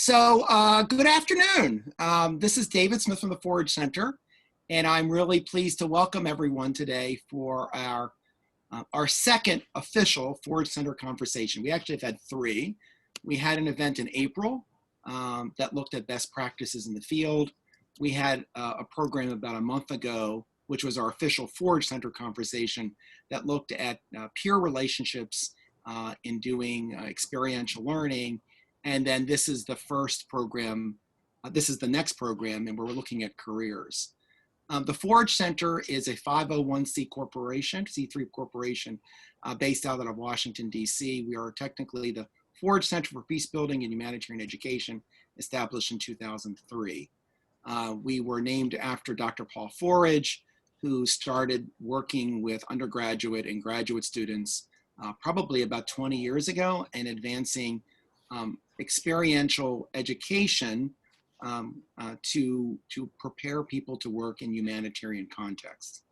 Good afternoon. This is David Smith from the Forage Center, and I'm really pleased to welcome everyone today for our second official Forage Center conversation. We actually have had three. We had an event in April that looked at best practices in the field. We had a program about a month ago, which was our official Forage Center conversation that looked at peer relationships in doing experiential learning. And then this is the first program, this is the next program, and we're looking at careers. The Forage Center is a 501c corporation, C3 corporation, based out of Washington, D.C. We are technically the Forage Center for Peacebuilding and Humanitarian Education, established in 2003. We were named after Dr. Paul Forage, who started working with undergraduate and graduate students probably about 20 years ago and advancing experiential education to prepare people to work in humanitarian contexts.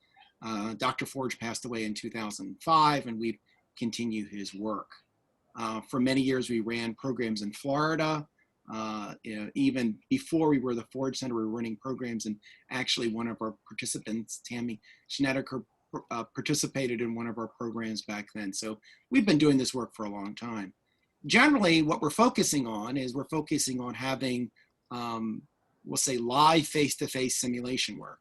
Dr. Forage passed away in 2005, and we've continued his work. For many years, we ran programs in Florida. Even before we were the Forage Center, we were running programs, and actually one of our participants, Tammy Schneiderker, participated in one of our programs back then. So we've been doing this work for a long time. Generally, what we're focusing on is having, we'll say, live face-to-face simulation work.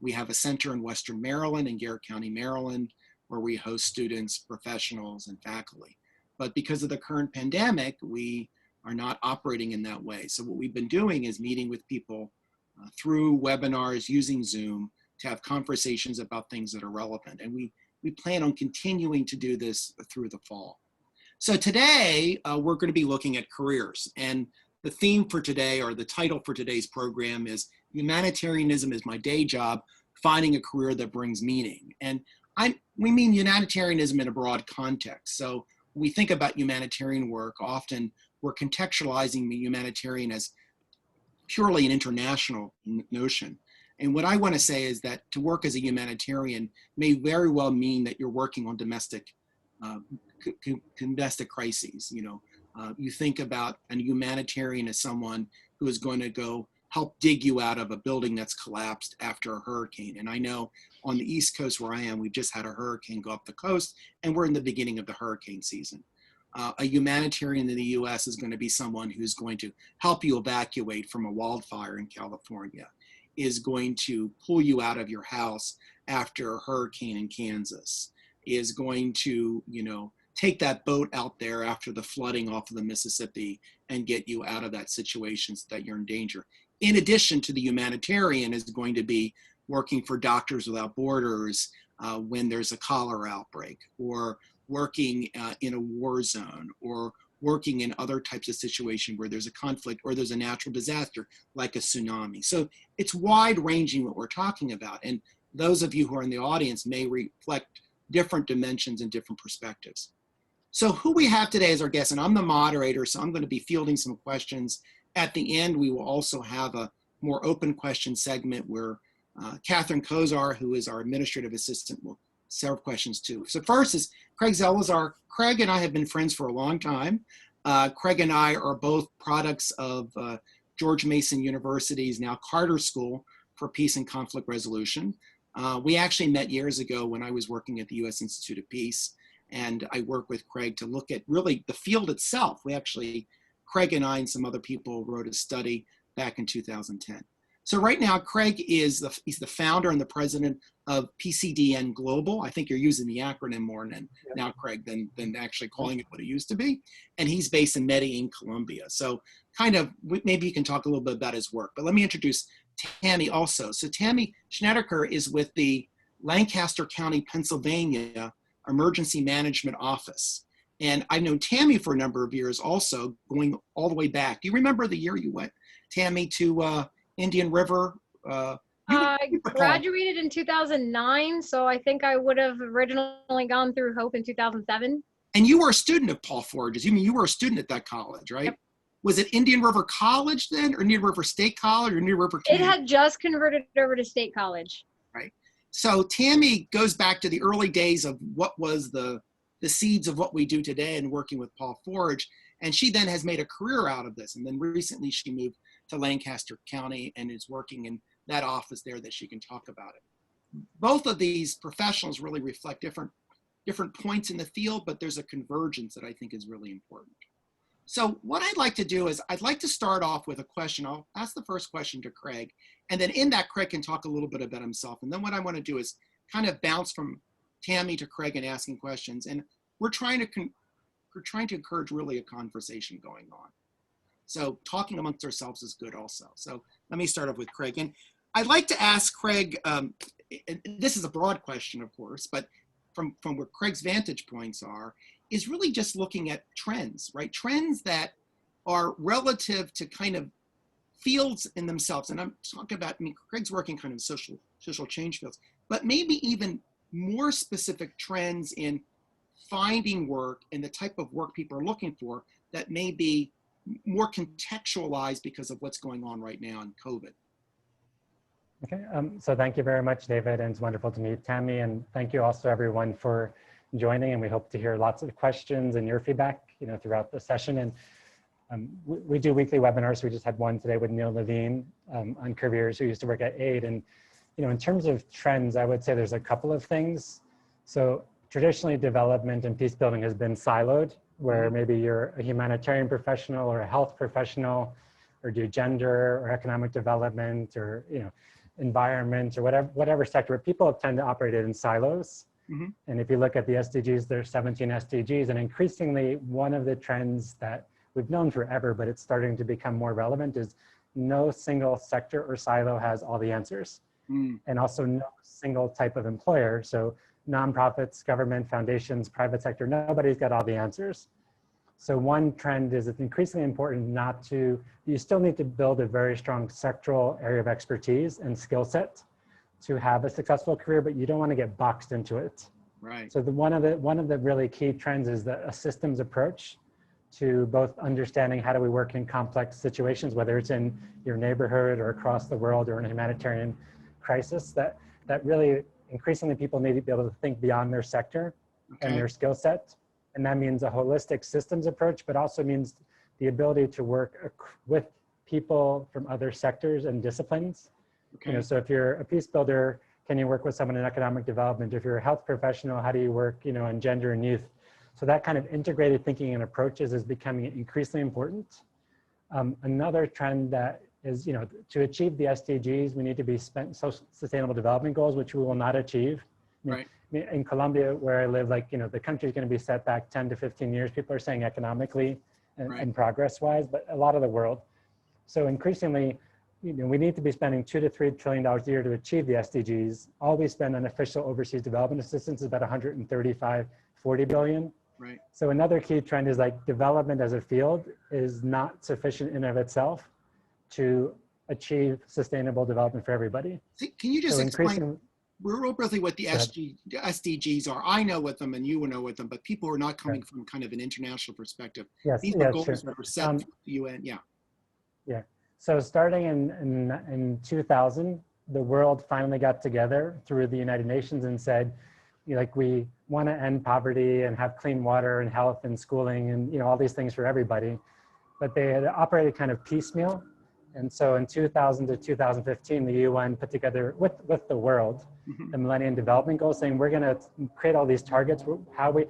We have a center in Western Maryland, in Garrett County, Maryland, where we host students, professionals, and faculty. But because of the current pandemic, we are not operating in that way. So what we've been doing is meeting with people through webinars, using Zoom, to have conversations about things that are relevant. And we plan on continuing to do this through the fall. So today, we're going to be looking at careers. And the theme for today, or the title for today's program, is Humanitarianism is My Day Job, Finding a Career That Brings Meaning. And we mean humanitarianism in a broad context. So when we think about humanitarian work, often we're contextualizing the humanitarian as purely an international notion. And what I want to say is that to work as a humanitarian may very well mean that you're working on domestic crises. You think about a humanitarian as someone who is going to go help dig you out of a building that's collapsed after a hurricane. And I know on the East Coast where I am, we've just had a hurricane go up the coast, and we're in the beginning of the hurricane season. A humanitarian in the US is going to be someone who's going to help you evacuate from a wildfire in California, is going to pull you out of your house after a hurricane in Kansas, is going to, take that boat out there after the flooding off of the Mississippi and get you out of that situation so that you're in danger. In addition to the humanitarian is going to be working for Doctors Without Borders when there's a cholera outbreak, or working in a war zone, or working in other types of situations where there's a conflict or there's a natural disaster like a tsunami. So it's wide ranging what we're talking about. And those of you who are in the audience may reflect different dimensions and different perspectives. So who we have today as our guest, and I'm the moderator, so I'm going to be fielding some questions. At the end, we will also have a more open question segment where Catherine Kozar, who is our administrative assistant, will serve questions too. So first is Craig Zelizer. Craig and I have been friends for a long time. Craig and I are both products of George Mason University's now Carter School for Peace and Conflict Resolution. We actually met years ago when I was working at the U.S. Institute of Peace, and I worked with Craig to look at really the field itself. Craig and I and some other people wrote a study back in 2010. So right now, Craig he's the founder and the president of PCDN Global. I think you're using the acronym more now, Craig, than actually calling it what it used to be. And he's based in Medellin, Colombia. So maybe you can talk a little bit about his work. But let me introduce Tammy also. So Tammy Schneiderker is with the Lancaster County, Pennsylvania Emergency Management Office. And I've known Tammy for a number of years also, going all the way back. Do you remember the year you went, Tammy, to Indian River? I graduated in 2009, so I think I would have originally gone through Hope in 2007. And you were a student of Paul Forage's. You were a student at that college, right? Yep. Was it Indian River College then, or Indian River State College, or Indian River Community? It had just converted over to State College. Right. So Tammy goes back to the early days of what was the seeds of what we do today and working with Paul Forage. And she then has made a career out of this. And then recently she moved to Lancaster County and is working in that office there that she can talk about it. Both of these professionals really reflect different points in the field, but there's a convergence that I think is really important. So what I'd like to do is I'd like to start off with a question. I'll ask the first question to Craig, and then in that Craig can talk a little bit about himself. And then what I want to do is kind of bounce from Tammy to Craig and asking questions. And we're trying to encourage really a conversation going on. So talking amongst ourselves is good also. So let me start off with Craig. And I'd like to ask Craig, and this is a broad question, of course, but from where Craig's vantage points are, is really just looking at trends, right? Trends that are relative to kind of fields in themselves. And I'm talking about, I mean, Craig's working kind of social change fields, but maybe even more specific trends in finding work and the type of work people are looking for that may be more contextualized because of what's going on right now in COVID. Okay, so thank you very much, David, and it's wonderful to meet Tammy, and thank you also everyone for joining, and we hope to hear lots of questions and your feedback, throughout the session. And we do weekly webinars. We just had one today with Neil Levine on careers, who used to work at AID. And in terms of trends, I would say there's a couple of things. So traditionally, development and peace building has been siloed, where maybe you're a humanitarian professional or a health professional, or do gender or economic development, or environment, or whatever sector, where people tend to operate in silos. Mm-hmm. And if you look at the SDGs, there's 17 SDGs, and increasingly one of the trends that we've known forever, but it's starting to become more relevant, is no single sector or silo has all the answers. And also no single type of employer. So nonprofits, government, foundations, private sector, nobody's got all the answers. So one trend is it's increasingly important you still need to build a very strong sectoral area of expertise and skill set to have a successful career, but you don't want to get boxed into it. Right. So one of the really key trends is a systems approach to both understanding how do we work in complex situations, whether it's in your neighborhood or across the world or in a humanitarian crisis, that really increasingly people need to be able to think beyond their sector and their skill set. And that means a holistic systems approach, but also means the ability to work with people from other sectors and disciplines. So if you're a peace builder, can you work with someone in economic development? If you're a health professional, how do you work, on gender and youth? So that kind of integrated thinking and approaches is becoming increasingly important. Another trend that is, to achieve the SDGs, we need to be sustainable development goals, which we will not achieve. Right. In Colombia, where I live, the country is going to be set back 10 to 15 years. People are saying economically and progress-wise, but a lot of the world. So increasingly, we need to be spending $2 to $3 trillion a year to achieve the SDGs. All we spend on official overseas development assistance is about 40 billion. Right. So another key trend is development as a field is not sufficient in and of itself to achieve sustainable development for everybody. Can you just explain real briefly what the SDGs are? I know what them and you know what them, but people are not coming from kind of an international perspective. Yes, these are goals that are set for the UN. Yeah. So starting in 2000, the world finally got together through the United Nations and said, we want to end poverty and have clean water and health and schooling and all these things for everybody. But they had operated kind of piecemeal. And so in 2000 to 2015, the UN put together with the world, the Millennium Development Goals, saying we're going to create all these targets. How are we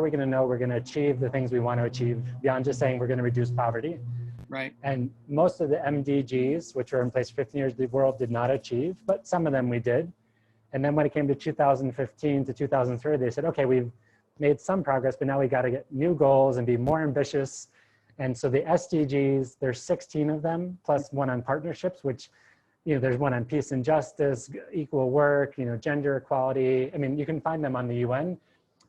going to know we're going to achieve the things we want to achieve beyond just saying we're going to reduce poverty? Right. And most of the MDGs, which were in place 15 years, the world did not achieve, but some of them we did. And then when it came to 2015 to 2030, they said, okay, we've made some progress, but now we got to get new goals and be more ambitious. And so the SDGs, there's 16 of them, plus one on partnerships, which, there's one on peace and justice, equal work, gender equality. I mean, you can find them on the UN.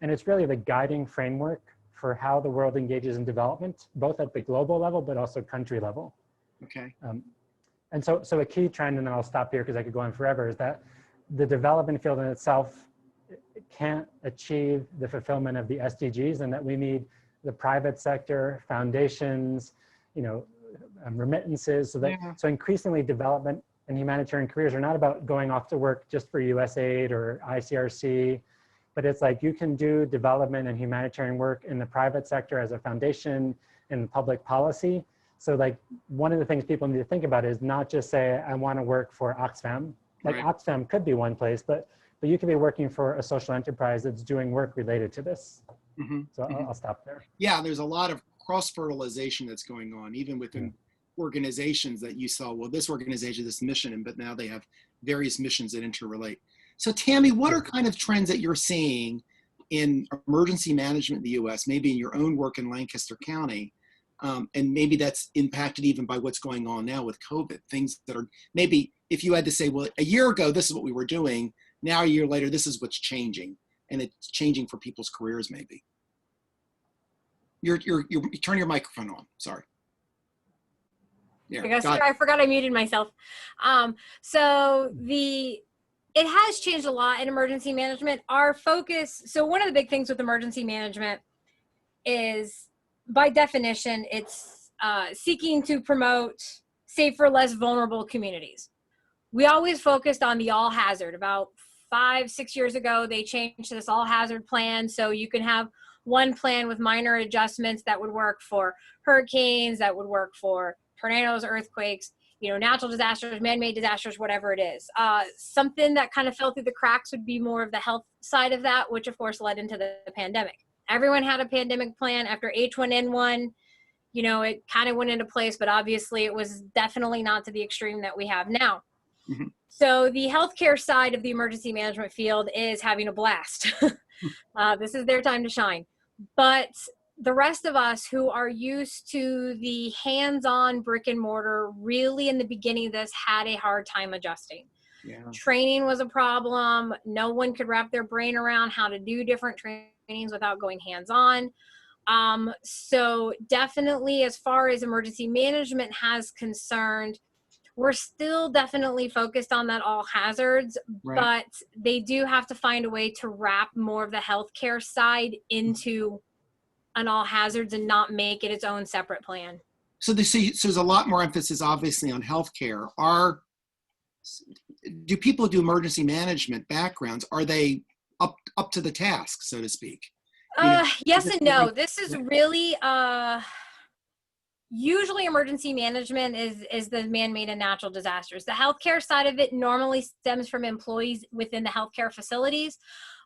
And it's really the guiding framework for how the world engages in development, both at the global level, but also country level. Okay. And so a key trend, and then I'll stop here because I could go on forever, is that the development field in itself can't achieve the fulfillment of the SDGs, and that we need the private sector, foundations, remittances. So increasingly development and humanitarian careers are not about going off to work just for USAID or ICRC. but it's like you can do development and humanitarian work in the private sector as a foundation in public policy. So like one of the things people need to think about is not just say, I want to work for Oxfam. Like Right. Oxfam could be one place, but you could be working for a social enterprise that's doing work related to this. So I'll stop there. Yeah, there's a lot of cross-fertilization that's going on, even within organizations that you saw, well, this organization, this mission, but now they have various missions that interrelate. So Tammy, what are kind of trends that you're seeing in emergency management in the US, maybe in your own work in Lancaster County, and maybe that's impacted even by what's going on now with COVID, things that are maybe, if you had to say, well, a year ago, this is what we were doing, now a year later, this is what's changing, and it's changing for people's careers maybe. You turn your microphone on, sorry. Yeah, I forgot I muted myself. So it has changed a lot in emergency management. Our focus, so one of the big things with emergency management is, by definition, it's seeking to promote safer, less vulnerable communities. We always focused on the all hazard. About 5-6 years ago, they changed this all hazard plan. So you can have one plan with minor adjustments that would work for hurricanes, that would work for tornadoes, earthquakes, natural disasters, man-made disasters, whatever it is. Something that kind of fell through the cracks would be more of the health side of that, which of course led into the pandemic. Everyone had a pandemic plan after H1N1. It kind of went into place, but obviously it was definitely not to the extreme that we have now. So the healthcare side of the emergency management field is having a blast. This is their time to shine. But the rest of us who are used to the hands-on brick and mortar, really in the beginning of this had a hard time adjusting. Yeah. Training was a problem. No one could wrap their brain around how to do different trainings without going hands-on. So definitely, as far as emergency management has concerned, we're still definitely focused on that all hazards, right, but they do have to find a way to wrap more of the healthcare side into an all hazards and not make it its own separate plan. So there's a lot more emphasis obviously on healthcare. Do people who do emergency management backgrounds, are they up to the task, so to speak? Yes and no. This is really, usually emergency management is the man-made and natural disasters. The healthcare side of it normally stems from employees within the healthcare facilities.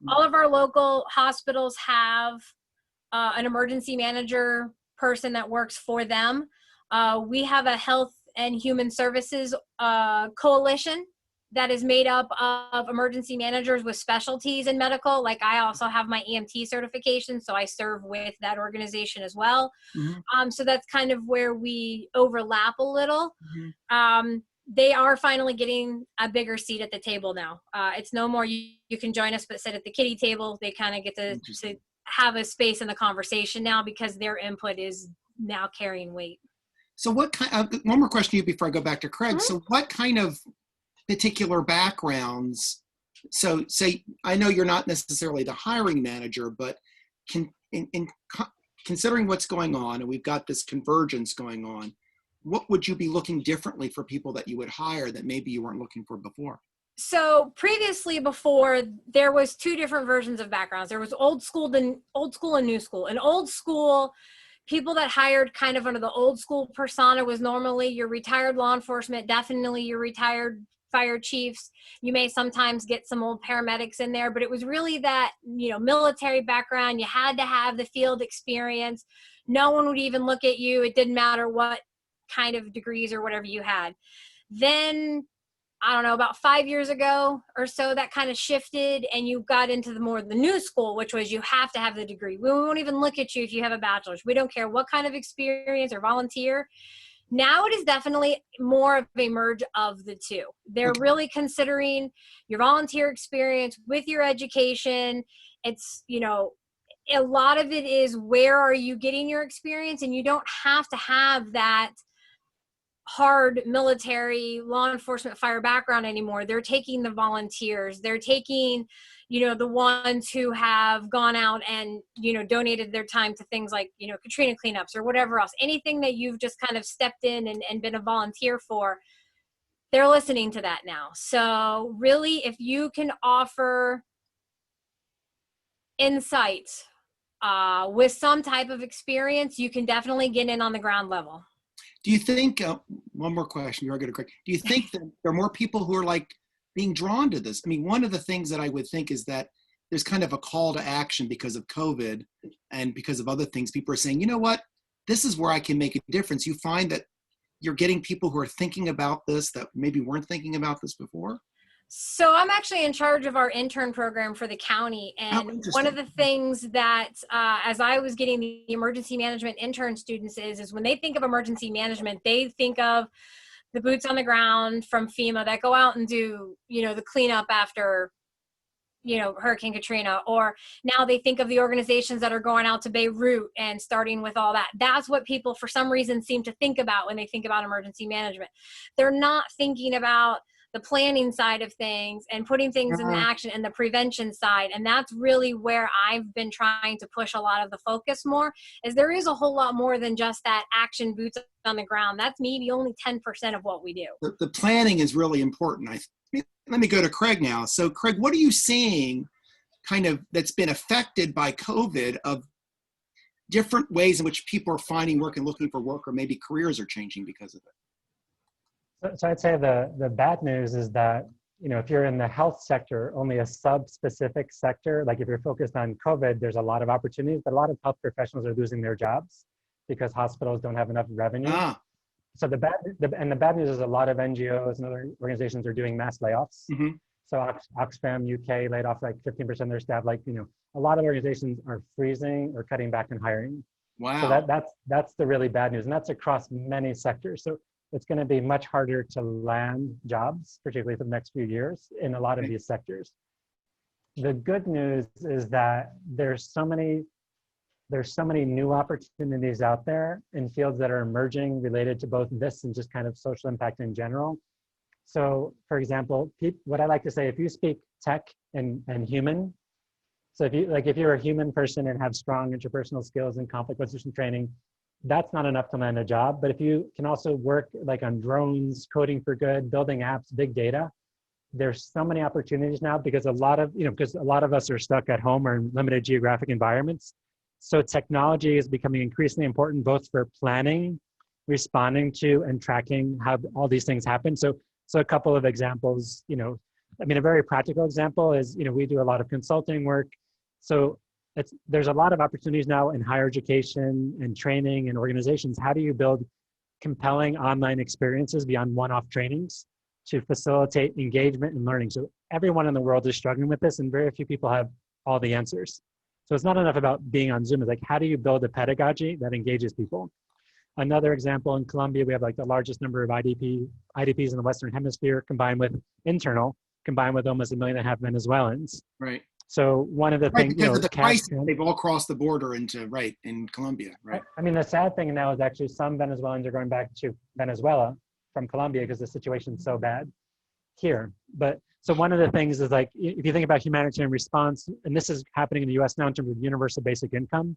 All of our local hospitals have an emergency manager person that works for them. We have a health and human services coalition that is made up of emergency managers with specialties in medical. Like I also have my EMT certification, so I serve with that organization as well. So that's kind of where we overlap a little. They are finally getting a bigger seat at the table now. It's no more you can join us but sit at the kiddie table. They kind of get to have a space in the conversation now because their input is now carrying weight. So what kind of, one more question to you before I go back to Craig. So what kind of particular backgrounds, so say, I know you're not necessarily the hiring manager, but considering what's going on, and we've got this convergence going on, what would you be looking differently for people that you would hire that maybe you weren't looking for before? So previously, before, there was two different versions of backgrounds. There was old school and new school. And old school, people that hired kind of under the old school persona was normally your retired law enforcement, definitely your retired fire chiefs. You may sometimes get some old paramedics in there, but it was really that, military background. You had to have the field experience. No one would even look at you. It didn't matter what kind of degrees or whatever you had. Then, I don't know, about 5 years ago or so, that kind of shifted and you got into the new school, which was you have to have the degree. We won't even look at you if you have a bachelor's. We don't care what kind of experience or volunteer. Now it is definitely more of a merge of the two. They're really considering your volunteer experience with your education. It's, a lot of it is where are you getting your experience, and you don't have to have that hard military law enforcement fire background anymore. They're taking the volunteers. They're taking, the ones who have gone out and, donated their time to things like, Katrina cleanups or whatever else. Anything that you've just kind of stepped in and been a volunteer for, they're listening to that now. So really, if you can offer insight, with some type of experience, you can definitely get in on the ground level. Do you think, one more question, you're going to correct. Do you think that there are more people who are like being drawn to this? I mean, one of the things that I would think is that there's kind of a call to action because of COVID and because of other things. People are saying, you know what, this is where I can make a difference. You find that you're getting people who are thinking about this that maybe weren't thinking about this before? So I'm actually in charge of our intern program for the county. And one of the things that, as I was getting the emergency management intern students is when they think of emergency management, they think of the boots on the ground from FEMA that go out and do, the cleanup after, Hurricane Katrina, or now they think of the organizations that are going out to Beirut and starting with all that. That's what people for some reason seem to think about when they think about emergency management. They're not thinking about the planning side of things and putting things into action and the prevention side. And that's really where I've been trying to push a lot of the focus more, is there is a whole lot more than just that action boots on the ground. That's maybe only 10% of what we do. The planning is really important. Let me go to Craig now. So Craig, what are you seeing kind of that's been affected by COVID of different ways in which people are finding work and looking for work, or maybe careers are changing because of it? So I'd say the bad news is that, if you're in the health sector, only a sub-specific sector, like if you're focused on COVID, there's a lot of opportunities, but a lot of health professionals are losing their jobs because hospitals don't have enough revenue. So the bad news is a lot of NGOs and other organizations are doing mass layoffs. So Oxfam UK laid off like 15% of their staff. Like, a lot of organizations are freezing or cutting back in hiring. Wow. So that's the really bad news. And that's across many sectors. So it's going to be much harder to land jobs, particularly for the next few years, in a lot of these sectors. The good news is that there's so many new opportunities out there in fields that are emerging related to both this and just kind of social impact in general. So, for example, what I like to say, if you speak tech and human, so if you're a human person and have strong interpersonal skills and conflict resolution training, that's not enough to land a job. But if you can also work like on drones, coding for good, building apps, big data, there's so many opportunities now because a lot of us are stuck at home or in limited geographic environments. So technology is becoming increasingly important, both for planning, responding to, and tracking how all these things happen. So a couple of examples, a very practical example is, we do a lot of consulting work. So there's a lot of opportunities now in higher education and training and organizations. How do you build compelling online experiences beyond one-off trainings to facilitate engagement and learning? So everyone in the world is struggling with this, and very few people have all the answers. So it's not enough about being on Zoom. It's like, how do you build a pedagogy that engages people? Another example, in Colombia, we have like the largest number of IDPs in the Western Hemisphere combined with almost 1.5 million Venezuelans. Right. So one of the things, because of the crisis, they've all crossed the border in Colombia, right? The sad thing now is actually some Venezuelans are going back to Venezuela from Colombia because the situation's so bad here. But so one of the things is like, if you think about humanitarian response, and this is happening in the US now in terms of universal basic income,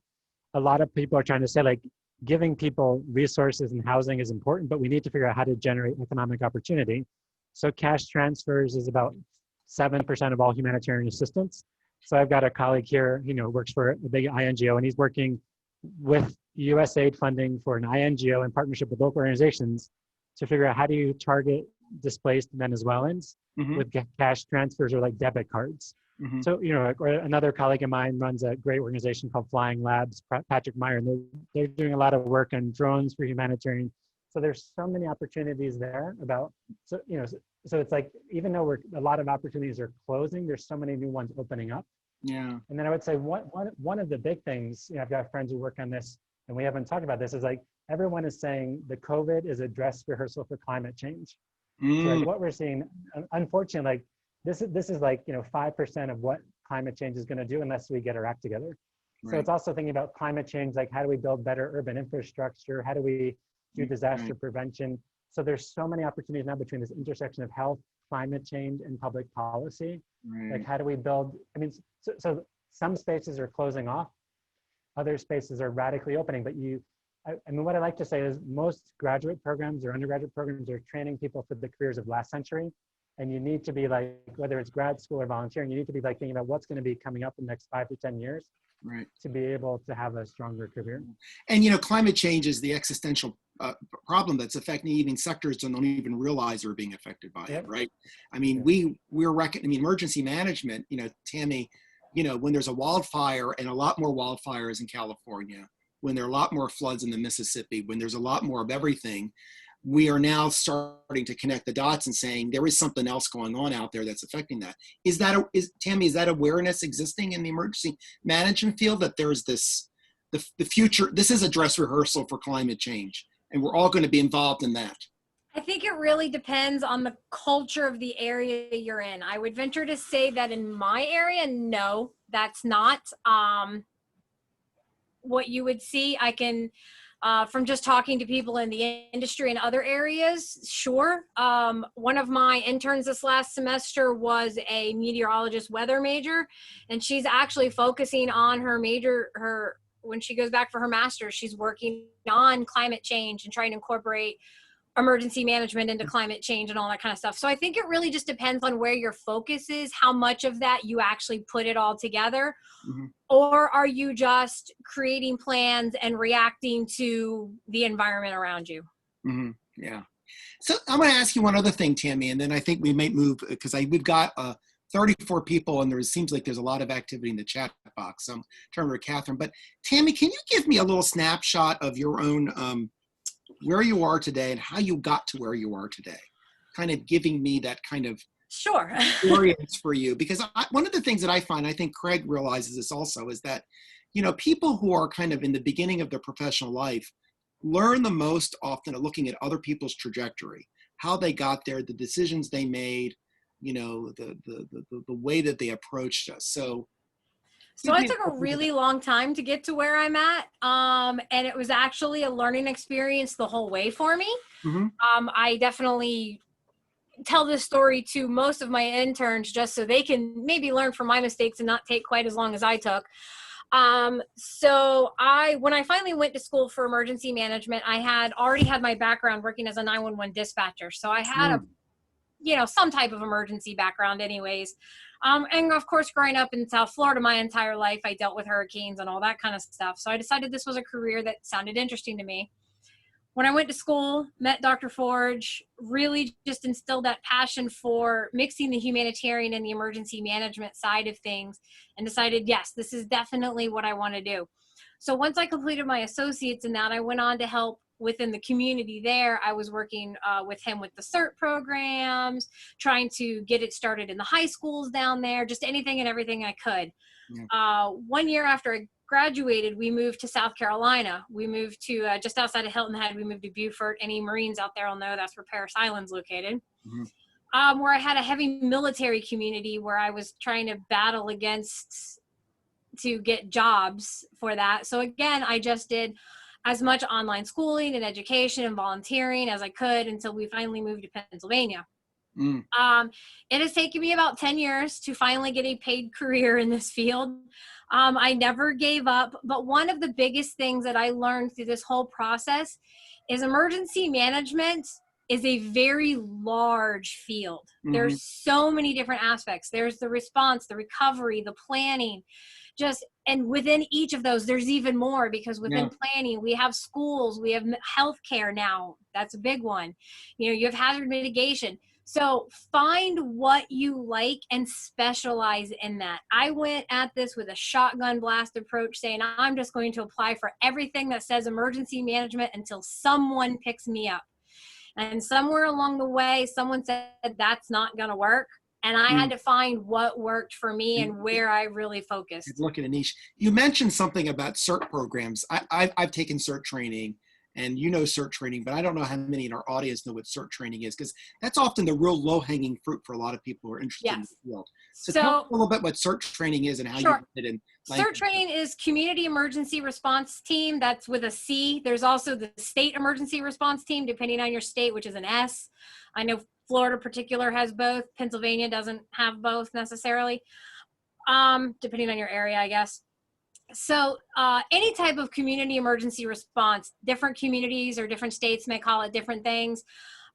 a lot of people are trying to say like, giving people resources and housing is important, but we need to figure out how to generate economic opportunity. So cash transfers is about 7% of all humanitarian assistance. So I've got a colleague here, works for a big INGO, and he's working with USAID funding for an INGO in partnership with local organizations to figure out how do you target displaced Venezuelans with cash transfers or like debit cards. So, or another colleague of mine runs a great organization called Flying Labs, Patrick Meyer, and they're doing a lot of work on drones for humanitarian. So there's so many opportunities there so it's like, even though a lot of opportunities are closing, there's so many new ones opening up. Yeah. And then I would say one of the big things, I've got friends who work on this, and we haven't talked about this, is like, everyone is saying the COVID is a dress rehearsal for climate change. So like what we're seeing, unfortunately, like this is like, 5% of what climate change is going to do unless we get our act together. Right. So it's also thinking about climate change, like how do we build better urban infrastructure? How do we do disaster prevention? So there's so many opportunities now between this intersection of health, climate change, and public policy. Like how do we build, so some spaces are closing off, other spaces are radically opening, but what I like to say is most graduate programs or undergraduate programs are training people for the careers of last century. And you need to be like, whether it's grad school or volunteering, you need to be like thinking about what's going to be coming up in the next 5 to 10 years, Right. to be able to have a stronger career. And, you know, climate change is the existential problem that's affecting even sectors that don't even realize are being affected by it, right? I mean, emergency management, you know, Tammy, you know, when there's a wildfire, and a lot more wildfires in California, when there are a lot more floods in the Mississippi, when there's a lot more of everything, we are now starting to connect the dots and saying there is something else going on out there that's affecting that. Tammy, is that awareness existing in the emergency management field, that there's this, the future, this is a dress rehearsal for climate change, and we're all going to be involved in that? I think it really depends on the culture of the area you're in. I would venture to say that in my area, no, that's not what you would see. I can, from just talking to people in the industry and other areas, sure. One of my interns this last semester was a meteorologist weather major, and she's actually focusing on her major, when she goes back for her master's, she's working on climate change and trying to incorporate emergency management into climate change and all that kind of stuff. So I think it really just depends on where your focus is, how much of that you actually put it all together. Mm-hmm. Or are you just creating plans and reacting to the environment around you? Mm-hmm. Yeah. So I'm going to ask you one other thing, Tammy, and then I think we might move, because we've got 34 people, and there seems like there's a lot of activity in the chat box. So I'm turning to Catherine. But Tammy, can you give me a little snapshot of your own where you are today and how you got to where you are today, kind of giving me that kind of sure experience for you? Because one of the things that I find, I think Craig realizes this also, is that, you know, people who are kind of in the beginning of their professional life learn the most often at looking at other people's trajectory, how they got there, the decisions they made, you know, the way that they approached us. So I took a really long time to get to where I'm at. And it was actually a learning experience the whole way for me. Mm-hmm. I definitely tell this story to most of my interns just so they can maybe learn from my mistakes and not take quite as long as I took. So when I finally went to school for emergency management, I had already had my background working as a 911 dispatcher. So I had some type of emergency background anyways. And of course, growing up in South Florida my entire life, I dealt with hurricanes and all that kind of stuff. So I decided this was a career that sounded interesting to me. When I went to school, met Dr. Forage, really just instilled that passion for mixing the humanitarian and the emergency management side of things, and decided, yes, this is definitely what I want to do. So once I completed my associates in that, I went on to help within the community there. I was working with him with the CERT programs, trying to get it started in the high schools down there, just anything and everything I could. Yeah. 1 year after I graduated, we moved to South Carolina. We moved to just outside of Hilton Head. We moved to Beaufort. Any Marines out there will know that's where Paris Island's located. Mm-hmm. Where I had a heavy military community where I was trying to battle against to get jobs for that. So again, I just did as much online schooling and education and volunteering as I could until we finally moved to Pennsylvania. Mm. It has taken me about 10 years to finally get a paid career in this field. I never gave up, but one of the biggest things that I learned through this whole process is emergency management is a very large field. Mm-hmm. There's so many different aspects. There's the response, the recovery, the planning, and within each of those, there's even more, because within planning, we have schools, we have healthcare now. That's a big one. You know, you have hazard mitigation. So find what you like and specialize in that. I went at this with a shotgun blast approach, saying I'm just going to apply for everything that says emergency management until someone picks me up. And somewhere along the way, someone said that's not going to work. And I had to find what worked for me and where I really focused. Look at a niche. You mentioned something about CERT programs. I've taken CERT training, and you know CERT training, but I don't know how many in our audience know what CERT training is, because that's often the real low-hanging fruit for a lot of people who are interested in the field. So tell us a little bit what CERT training is and how you fit in. CERT training is Community Emergency Response Team. That's with a C. There's also the State Emergency Response Team, depending on your state, which is an S. I know Florida particular has both. Pennsylvania doesn't have both necessarily, depending on your area, I guess. So any type of community emergency response, different communities or different states may call it different things.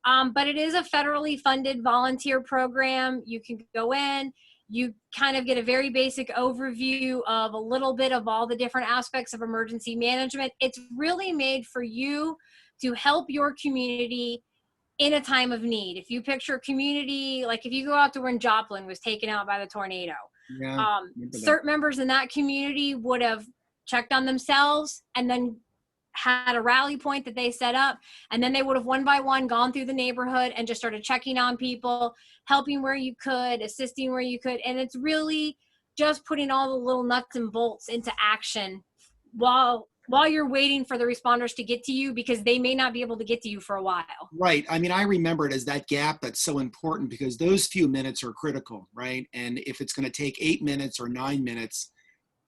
But it is a federally funded volunteer program. You can go in, you kind of get a very basic overview of a little bit of all the different aspects of emergency management. It's really made for you to help your community in a time of need. If you picture a community, like if you go out to when Joplin was taken out by the tornado, Yeah, certain members in that community would have checked on themselves and then had a rally point that they set up, and then they would have one by one gone through the neighborhood and just started checking on people, helping where you could, assisting where you could. And it's really just putting all the little nuts and bolts into action while you're waiting for the responders to get to you, because they may not be able to get to you for a while. Right. I mean, I remember it as that gap that's so important, because those few minutes are critical, right? And if it's going to take 8 minutes or 9 minutes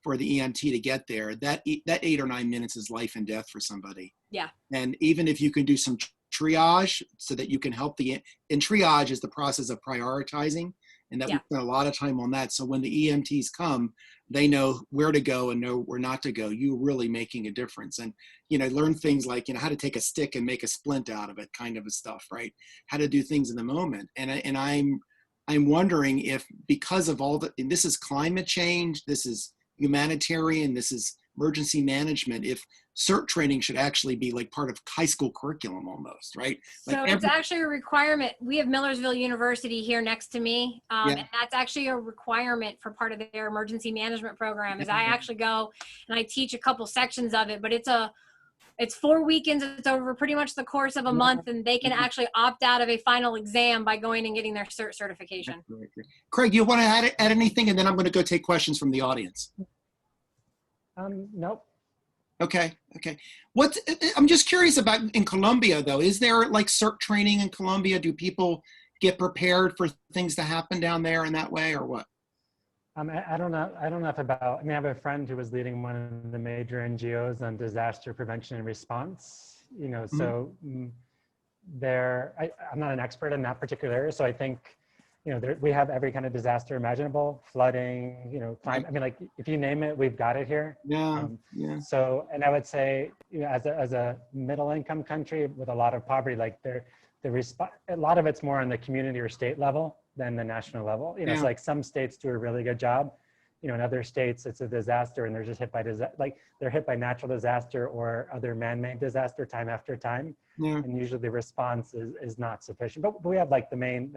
for the EMT to get there, that 8 or 9 minutes is life and death for somebody. Yeah. And even if you can do some triage so that you can help and triage is the process of prioritizing, and that we spend a lot of time on that. So when the EMTs come, they know where to go and know where not to go. You're really making a difference. And, learn things like, how to take a stick and make a splint out of it, kind of a stuff, right? How to do things in the moment. And I'm wondering if, because of and this is climate change, this is humanitarian, this is emergency management, if CERT training should actually be like part of high school curriculum almost, right? So it's actually a requirement. We have Millersville University here next to me, and that's actually a requirement for part of their emergency management program. Is I actually go and I teach a couple sections of it, but it's 4 weekends. It's over pretty much the course of a month, and they can actually opt out of a final exam by going and getting their CERT certification. Craig, you want to add anything, and then I'm going to go take questions from the audience. Nope. Okay. I'm just curious about in Colombia though, is there like CERT training in Colombia? Do people get prepared for things to happen down there in that way, or what? I don't know enough about, I have a friend who was leading one of the major NGOs on disaster prevention and response, so I'm not an expert in that particular area. So I think, we have every kind of disaster imaginable, flooding, climate. If you name it, we've got it here. Yeah. So, and I would say, as a middle income country with a lot of poverty, a lot of it's more on the community or state level than the national level. So like some states do a really good job. In other states it's a disaster and they're just hit by they're hit by natural disaster or other man-made disaster time after time. Yeah. And usually the response is not sufficient. But we have the main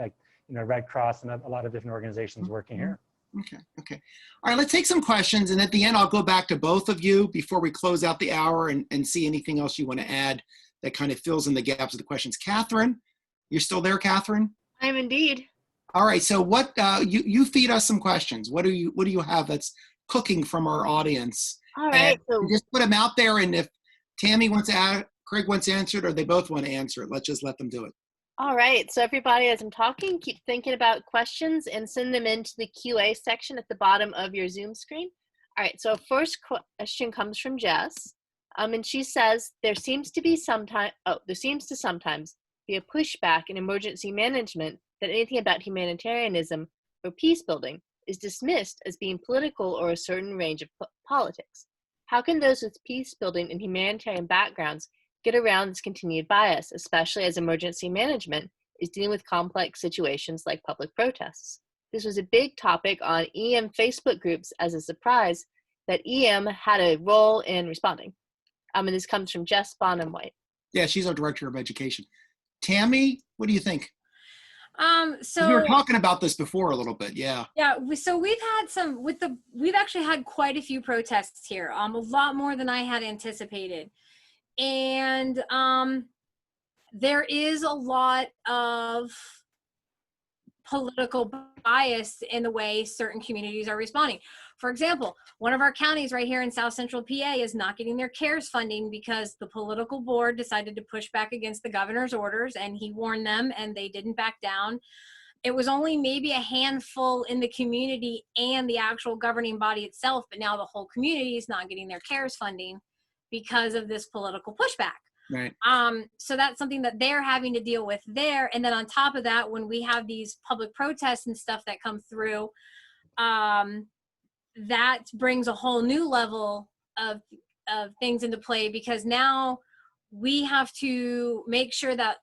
Red Cross and a lot of different organizations working here. Okay. All right, let's take some questions. And at the end, I'll go back to both of you before we close out the hour and see anything else you want to add that kind of fills in the gaps of the questions. Catherine, you're still there, Catherine? I am indeed. All right, so what, you feed us some questions. What do you have that's cooking from our audience? All right. So just put them out there, and if Tammy wants to add, Craig wants to answer it, or they both want to answer it, let's just let them do it. All right, so everybody, as I'm talking, keep thinking about questions and send them into the QA section at the bottom of your Zoom screen. All right, so first question comes from Jess, and she says, there seems to sometimes be a pushback in emergency management that anything about humanitarianism or peace building is dismissed as being political or a certain range of politics. How can those with peace building and humanitarian backgrounds get around this continued bias, especially as emergency management is dealing with complex situations like public protests? This was a big topic on EM Facebook groups as a surprise that EM had a role in responding. And this comes from Jess Bonham-White. Yeah, she's our director of education. Tammy, what do you think? So we were talking about this before a little bit, yeah. Yeah, so we've had we've actually had quite a few protests here, a lot more than I had anticipated. And there is a lot of political bias in the way certain communities are responding. For example, one of our counties right here in South Central PA is not getting their CARES funding because the political board decided to push back against the governor's orders, and he warned them and they didn't back down. It was only maybe a handful in the community and the actual governing body itself, but now the whole community is not getting their CARES funding because of this political pushback. Right. So that's something that they're having to deal with there. And then on top of that, when we have these public protests and stuff that come through, that brings a whole new level of things into play, because now we have to make sure that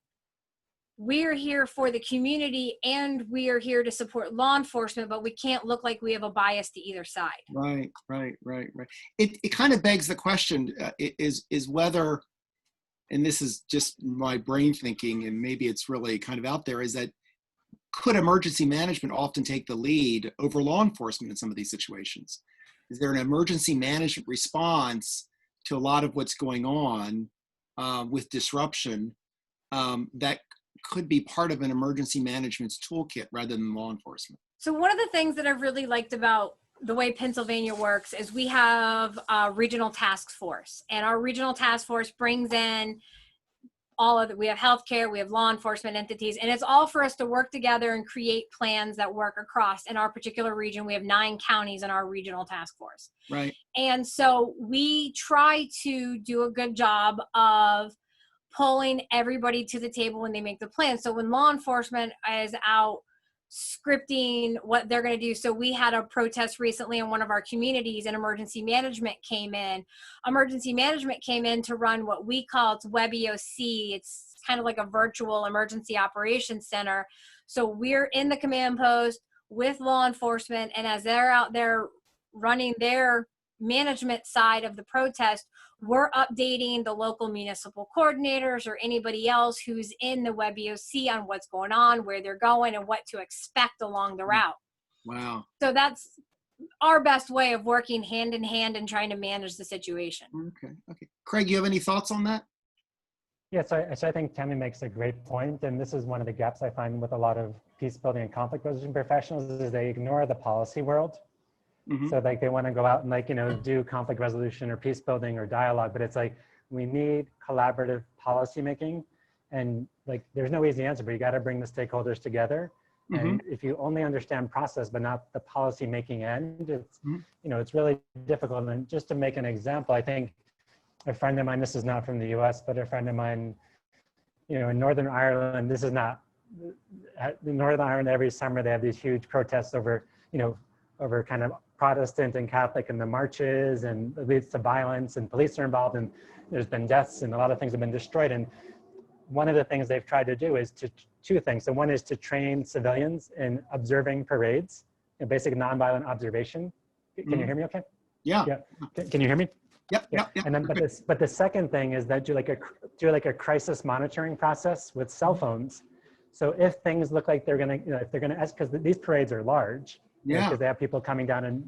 we're here for the community and we are here to support law enforcement, but we can't look like we have a bias to either side. Right. It kind of begs the question, is whether, and this is just my brain thinking, and maybe it's really kind of out there, is that could emergency management often take the lead over law enforcement in some of these situations? Is there an emergency management response to a lot of what's going on with disruption that could be part of an emergency management's toolkit rather than law enforcement? So one of the things that I've really liked about the way Pennsylvania works is we have a regional task force, and our regional task force brings in all of it. We have healthcare, we have law enforcement entities, and it's all for us to work together and create plans that work across. In our particular region, we have 9 counties in our regional task force. Right. And so we try to do a good job of pulling everybody to the table when they make the plan. So when law enforcement is out scripting what they're going to do. So we had a protest recently in one of our communities, and emergency management came in. Emergency management came in to run what we call it's WebEOC. It's kind of like a virtual emergency operations center. So we're in the command post with law enforcement, and as they're out there running their management side of the protest, we're updating the local municipal coordinators or anybody else who's in the WebEOC on what's going on, where they're going, and what to expect along the route. Wow. So that's our best way of working hand in hand and trying to manage the situation. Okay. Craig, you have any thoughts on that? Yeah, so I think Tammy makes a great point, and this is one of the gaps I find with a lot of peace building and conflict resolution professionals is they ignore the policy world. Mm-hmm. So like they want to go out and like, you know, do conflict resolution or peace building or dialogue, but it's like we need collaborative policy making, and like there's no easy answer, but you got to bring the stakeholders together. Mm-hmm. And if you only understand process but not the policy making end, it's you know, it's really difficult. And just to make an example, I think a friend of mine, this is not from the US, but a friend of mine, you know, in Northern Ireland, this is not in Northern Ireland, every summer they have these huge protests over, you know, over kind of Protestant and Catholic and the marches, and it leads to violence, and police are involved, and there's been deaths and a lot of things have been destroyed. And one of the things they've tried to do is two things. So one is to train civilians in observing parades, and basic nonviolent observation. Can you hear me okay? Yeah. Can you hear me? Yep. And then, but the second thing is that do like a crisis monitoring process with cell phones. So if things look like they're gonna, you know, if they're gonna, because these parades are large, because they have people coming down and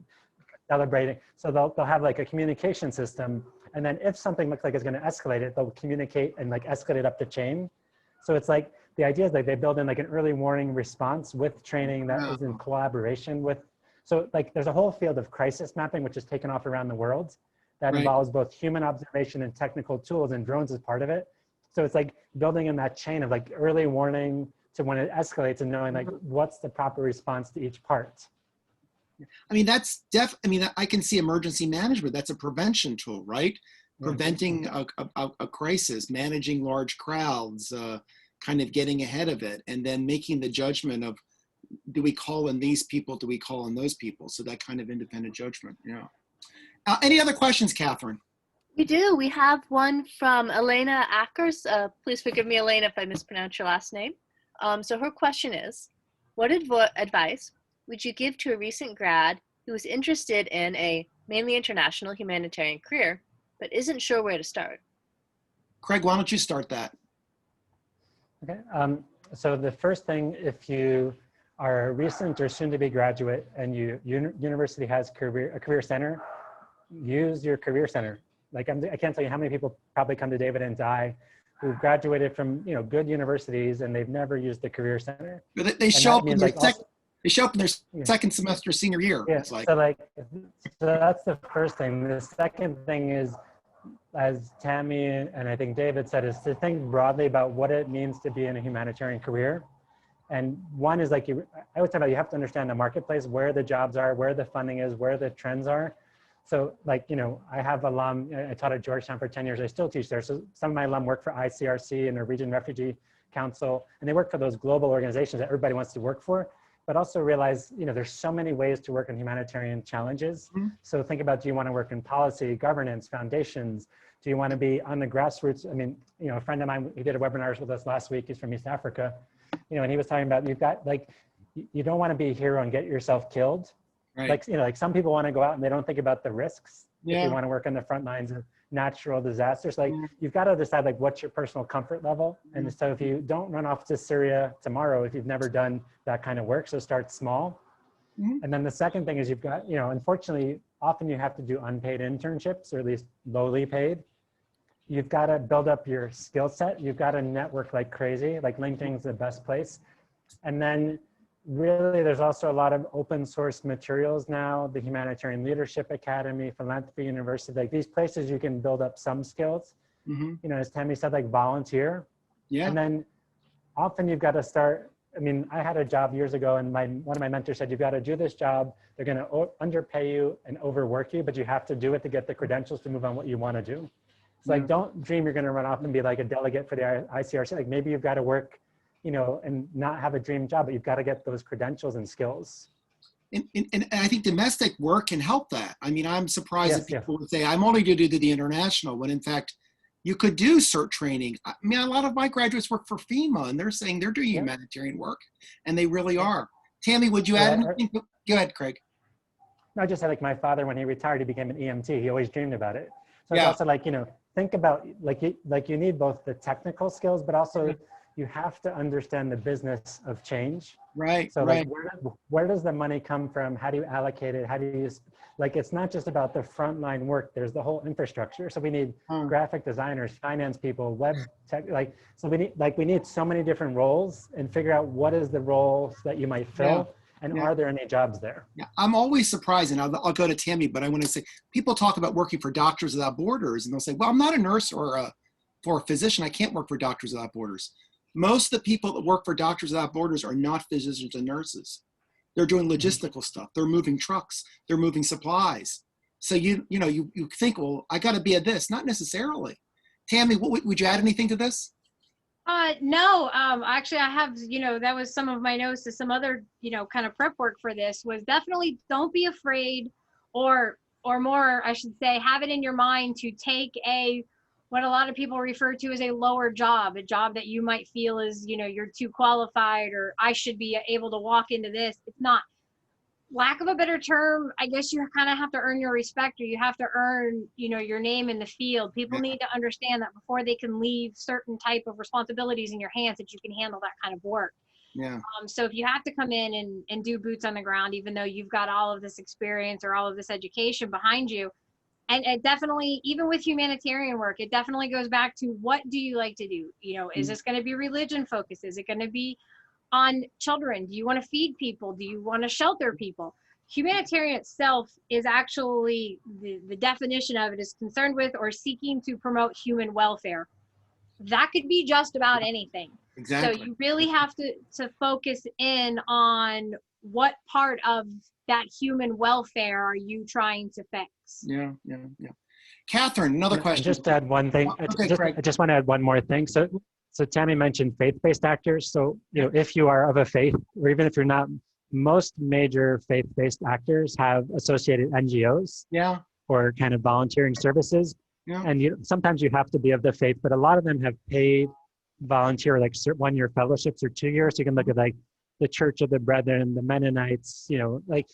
celebrating. So they'll have like a communication system. And then if something looks like it's going to escalate it, they'll communicate and like escalate it up the chain. So it's like, the idea is like they build in like an early warning response with training that is in collaboration with, so like there's a whole field of crisis mapping, which is taken off around the world that involves both human observation and technical tools, and drones is part of it. So it's like building in that chain of like early warning to when it escalates and knowing like what's the proper response to each part. I mean, I mean, I can see emergency management. That's a prevention tool, right? Preventing a crisis, managing large crowds, kind of getting ahead of it, and then making the judgment of, do we call in these people? Do we call in those people? So that kind of independent judgment, yeah. Any other questions, Catherine? We do. We have one from Elena Ackers. Please forgive me, Elena, if I mispronounce your last name. So her question is, what advice would you give to a recent grad who is interested in a mainly international humanitarian career, but isn't sure where to start? Craig, why don't you start that? Okay. So the first thing, if you are a recent or soon-to-be graduate and university has a career center, use your career center. Like I can't tell you how many people probably come to David and I who graduated from good universities and they've never used the career center. They show up in their they show up in their second semester senior year. Yeah. It's like. So that's the first thing. The second thing is, as Tammy and I think David said, is to think broadly about what it means to be in a humanitarian career. And one is like, I always talk about, you have to understand the marketplace, where the jobs are, where the funding is, where the trends are. So like, I have alum, I taught at Georgetown for 10 years, I still teach there. So some of my alum work for ICRC and Norwegian Refugee Council, and they work for those global organizations that everybody wants to work for, but also realize, there's so many ways to work on humanitarian challenges. So think about, do you want to work in policy, governance, foundations? Do you want to be on the grassroots? I mean, you know, a friend of mine, he did a webinar with us last week. He's from East Africa, you know, and he was talking about, you've got like, you don't want to be a hero and get yourself killed. Right. Like, you know, like some people want to go out and they don't think about the risks. Yeah. If you want to work on the front lines of natural disasters, like you've got to decide like what's your personal comfort level. And so if you don't run off to Syria tomorrow, if you've never done that kind of work, so start small. And then the second thing is you've got, you know, unfortunately, often you have to do unpaid internships, or at least lowly paid. You've got to build up your skill set. You've got to network like crazy, like LinkedIn's the best place. And then really, there's also a lot of open source materials now, the Humanitarian Leadership Academy, Philanthropy University, like these places you can build up some skills. You know, as Tammy said, like volunteer. Yeah. And then often you've got to start, I mean, I had a job years ago and one of my mentors said, you've got to do this job. They're going to underpay you and overwork you, but you have to do it to get the credentials to move on what you want to do. So like, don't dream you're going to run off and be like a delegate for the ICRC. Like maybe you've got to work, you know, and not have a dream job, but you've got to get those credentials and skills. And I think domestic work can help that. I mean, I'm surprised Yes, that people would say, I'm only going to do the international, when in fact, you could do CERT training. I mean, a lot of my graduates work for FEMA, and they're saying they're doing humanitarian work, and they really are. Tammy, would you add anything? Go ahead, Craig. No, I just said like my father, when he retired, he became an EMT. He always dreamed about it. So it's also like, you know, think about like you need both the technical skills, but also you have to understand the business of change. Right. So right. like where does the money come from? How do you allocate it? How do you, like, it's not just about the frontline work, there's the whole infrastructure. So we need graphic designers, finance people, web tech, like, so we need so many different roles, and figure out what is the roles that you might fill. And are there any jobs there? Yeah, I'm always surprised, and I'll go to Tammy, but I want to say, people talk about working for Doctors Without Borders, and they'll say, well, I'm not a nurse or a physician. I can't work for Doctors Without Borders. Most of the people that work for Doctors Without Borders are not physicians and nurses. They're doing logistical stuff. They're moving trucks. They're moving supplies. So you think, well, I got to be at this. Not necessarily. Tammy, would you add anything to this? No, actually I have, that was some of my notes to some other, kind of prep work for this, was definitely don't be afraid, or more, I should say, have it in your mind to take what a lot of people refer to as a lower job, a job that you might feel is, you're too qualified, or I should be able to walk into this. It's not. Lack of a better term, I guess you kind of have to earn your respect, or you have to earn, your name in the field. People need to understand that before they can leave certain type of responsibilities in your hands, that you can handle that kind of work. Yeah. So if you have to come in and do boots on the ground, even though you've got all of this experience or all of this education behind you, and it definitely, even with humanitarian work, it definitely goes back to, what do you like to do? Is this going to be religion focused? Is it going to be on children? Do you want to feed people? Do you want to shelter people? Humanitarian itself is actually, the definition of it is concerned with or seeking to promote human welfare. That could be just about anything. Exactly. So you really have to focus in on what part of that human welfare are you trying to fix. Yeah. Catherine, another question. Just to add one thing. Okay, I just want to add one more thing. So Tammy mentioned faith-based actors. So, if you are of a faith, or even if you're not, most major faith-based actors have associated NGOs. Yeah. Or kind of volunteering services. Yeah. And sometimes you have to be of the faith, but a lot of them have paid volunteer, like 1-year fellowships or 2 years. You can look at like the Church of the Brethren, the Mennonites, like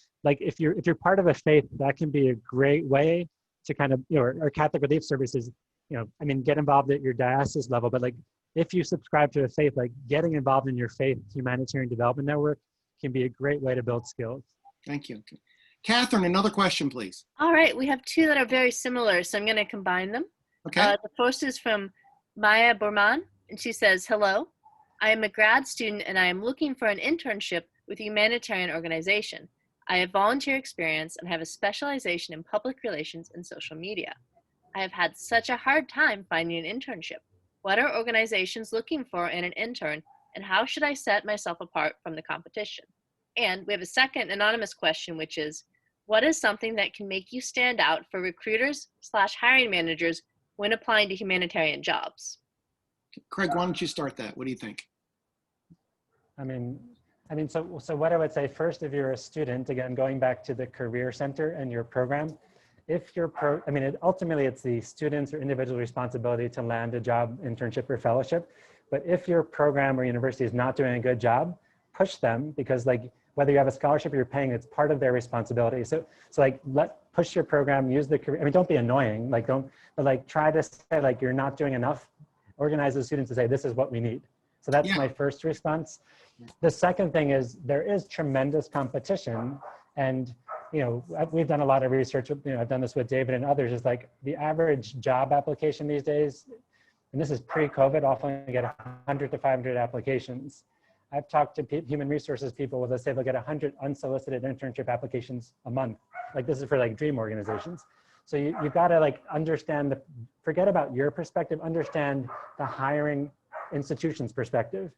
if you're part of a faith, that can be a great way to kind of, or Catholic Relief Services, get involved at your diocese level, but like, if you subscribe to a faith, like getting involved in your faith humanitarian development network can be a great way to build skills. Thank you. Catherine, another question, please. All right, we have two that are very similar, so I'm going to combine them. Okay. The first is from Maya Borman, and she says, hello, I am a grad student and I am looking for an internship with a humanitarian organization. I have volunteer experience and have a specialization in public relations and social media. I have had such a hard time finding an internship. What are organizations looking for in an intern, and how should I set myself apart from the competition? And we have a second anonymous question, which is, what is something that can make you stand out for recruiters/hiring managers when applying to humanitarian jobs? Craig, why don't you start that? What do you think? So what I would say first, if you're a student, again, going back to the Career Center and your program, if you're ultimately it's the student's or individual responsibility to land a job, internship, or fellowship. But if your program or university is not doing a good job, push them, because like whether you have a scholarship or you're paying, it's part of their responsibility. So like push your program, use the career. I mean, don't be annoying. Like but like try to say like you're not doing enough. Organize the students to say this is what we need. So that's my first response. The second thing is there is tremendous competition, and we've done a lot of research. I've done this with David and others. Is like the average job application these days, and this is pre-COVID, often get 100 to 500 applications. I've talked to human resources people where they say they'll get 100 unsolicited internship applications a month. Like this is for like dream organizations. So you've got to like understand forget about your perspective, understand the hiring institution's perspective.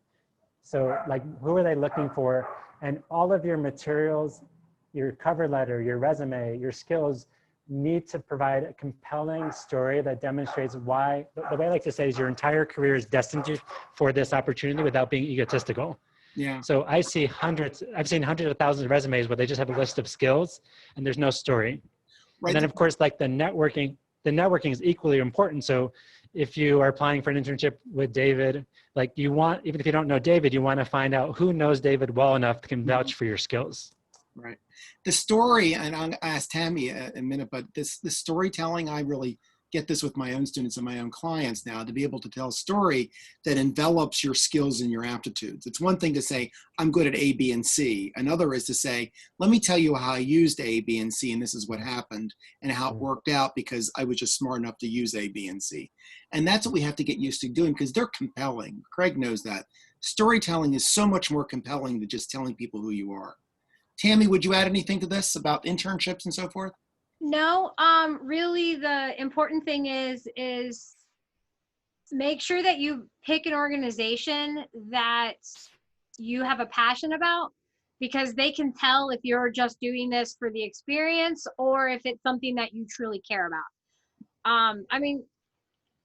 So like, who are they looking for? And all of your materials, your cover letter, your resume, your skills need to provide a compelling story that demonstrates why. The way I like to say is your entire career is destined for this opportunity without being egotistical. Yeah. So I've seen hundreds of thousands of resumes where they just have a list of skills and there's no story. Right. And then of course, like the networking is equally important. So if you are applying for an internship with David, like even if you don't know David, you want to find out who knows David well enough to can vouch for your skills. Right. The story, and I'll ask Tammy in a minute, but the storytelling, I really get this with my own students and my own clients now, to be able to tell a story that envelops your skills and your aptitudes. It's one thing to say, I'm good at A, B, and C. Another is to say, let me tell you how I used A, B, and C, and this is what happened, and how it worked out because I was just smart enough to use A, B, and C. And that's what we have to get used to doing, because they're compelling. Craig knows that. Storytelling is so much more compelling than just telling people who you are. Tammy, would you add anything to this about internships and so forth? No, really the important thing is make sure that you pick an organization that you have a passion about, because they can tell if you're just doing this for the experience or if it's something that you truly care about. I mean,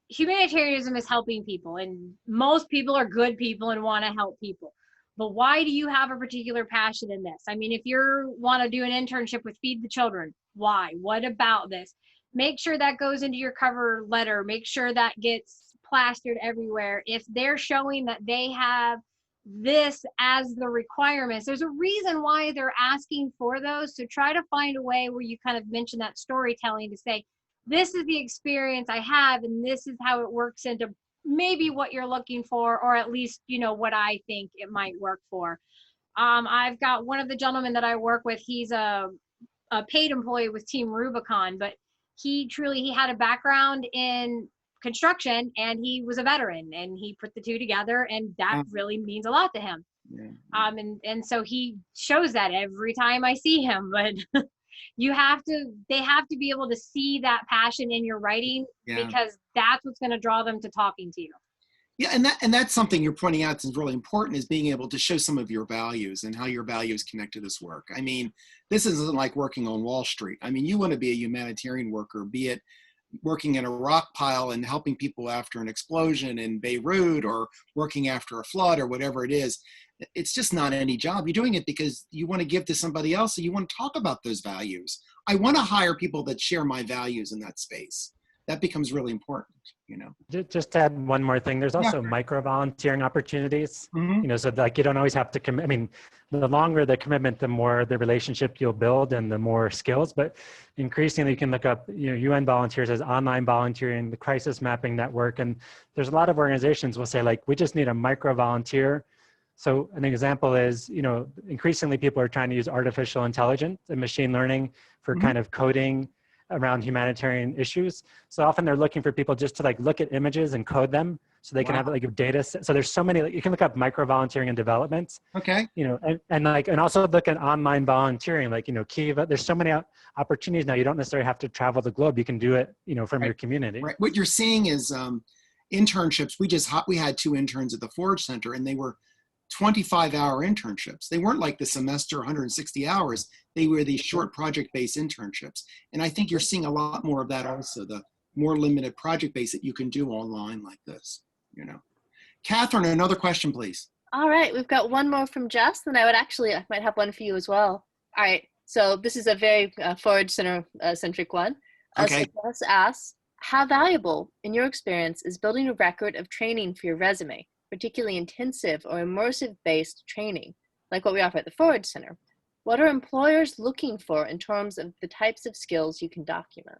humanitarianism is helping people, and most people are good people and want to help people. But why do you have a particular passion in this? I mean, if you want to do an internship with Feed the Children, why? What about this? Make sure that goes into your cover letter. Make sure that gets plastered everywhere. If they're showing that they have this as the requirements, there's a reason why they're asking for those. So try to find a way where you kind of mention that storytelling to say, this is the experience I have, and this is how it works into maybe what you're looking for, or at least, what I think it might work for. I've got one of the gentlemen that I work with, he's a paid employee with Team Rubicon, but he had a background in construction and he was a veteran, and he put the two together, and that really means a lot to him. Yeah. And so he shows that every time I see him, but they have to be able to see that passion in your writing, because that's what's going to draw them to talking to you. Yeah, and that's something you're pointing out is really important, is being able to show some of your values and how your values connect to this work. I mean, this isn't like working on Wall Street. I mean, you want to be a humanitarian worker, be it working in a rock pile and helping people after an explosion in Beirut, or working after a flood, or whatever it is. It's just not any job. You're doing it because you want to give to somebody else, and you want to talk about those values. I want to hire people that share my values in that space. That becomes really important, Just to add one more thing, there's also micro volunteering opportunities, so like you don't always have to commit. I mean, the longer the commitment, the more the relationship you'll build and the more skills, but increasingly you can look up, UN volunteers as online volunteering, the crisis mapping network. And there's a lot of organizations will say like, we just need a micro volunteer. So an example is, increasingly people are trying to use artificial intelligence and machine learning for kind of coding around humanitarian issues. So often they're looking for people just to like look at images and code them so they can have like a data set. So there's so many, you can look up micro volunteering and development. Okay. And also look at online volunteering, like, Kiva. There's so many opportunities now. You don't necessarily have to travel the globe. You can do it, from your community. Right. What you're seeing is internships. We had 2 interns at the Forage Center, and they were 25-hour internships. They weren't like the semester 160 hours. They were these short project-based internships. And I think you're seeing a lot more of that also, the more limited project-based that you can do online like this, Catherine, another question, please. All right, we've got one more from Jess, and I might have one for you as well. All right, so this is a very Forage Center centric one. Okay. So Jess asks, how valuable, in your experience, is building a record of training for your resume, particularly intensive or immersive-based training, like what we offer at the Forage Center? What are employers looking for in terms of the types of skills you can document?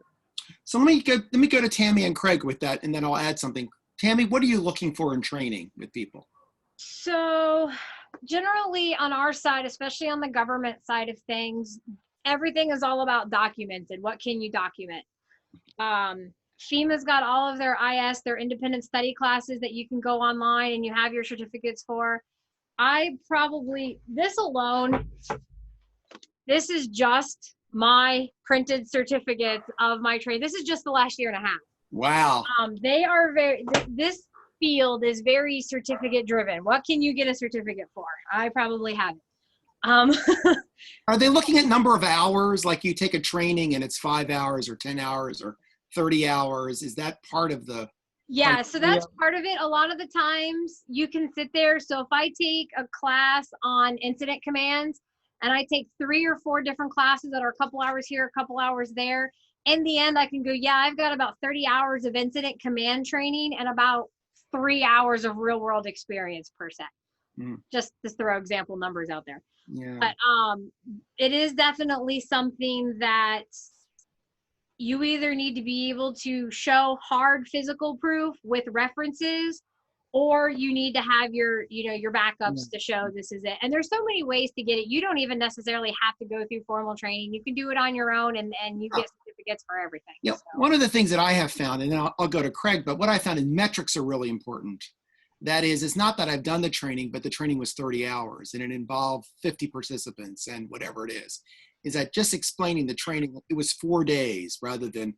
So let me go to Tammy and Craig with that, and then I'll add something. Tammy, what are you looking for in training with people? So generally on our side, especially on the government side of things, everything is all about documented. What can you document? FEMA's got all of their IS, their independent study classes that you can go online and you have your certificates for. This alone, this is just my printed certificates of my trade. This is just the last year and a half. Wow. They are this field is very certificate driven. What can you get a certificate for? I probably have it. Are they looking at number of hours? Like you take a training and it's 5 hours or 10 hours or 30 hours? Is that part of the? Yeah, so that's part of it. A lot of the times you can sit there. So if I take a class on incident commands and I take 3 or 4 different classes that are a couple hours here, a couple hours there, in the end I can go, yeah, I've got about 30 hours of incident command training and about 3 hours of real world experience per se. Just to throw example numbers out there. Yeah. But it is definitely something that you either need to be able to show hard physical proof with references, or you need to have your backups to show this is it. And there's so many ways to get it. You don't even necessarily have to go through formal training. You can do it on your own, and you get certificates for everything. Yeah. So. One of the things that I have found, and then I'll go to Craig, but what I found is metrics are really important. That is, it's not that I've done the training, but the training was 30 hours and it involved 50 participants and whatever it is that just explaining the training, it was 4 days rather than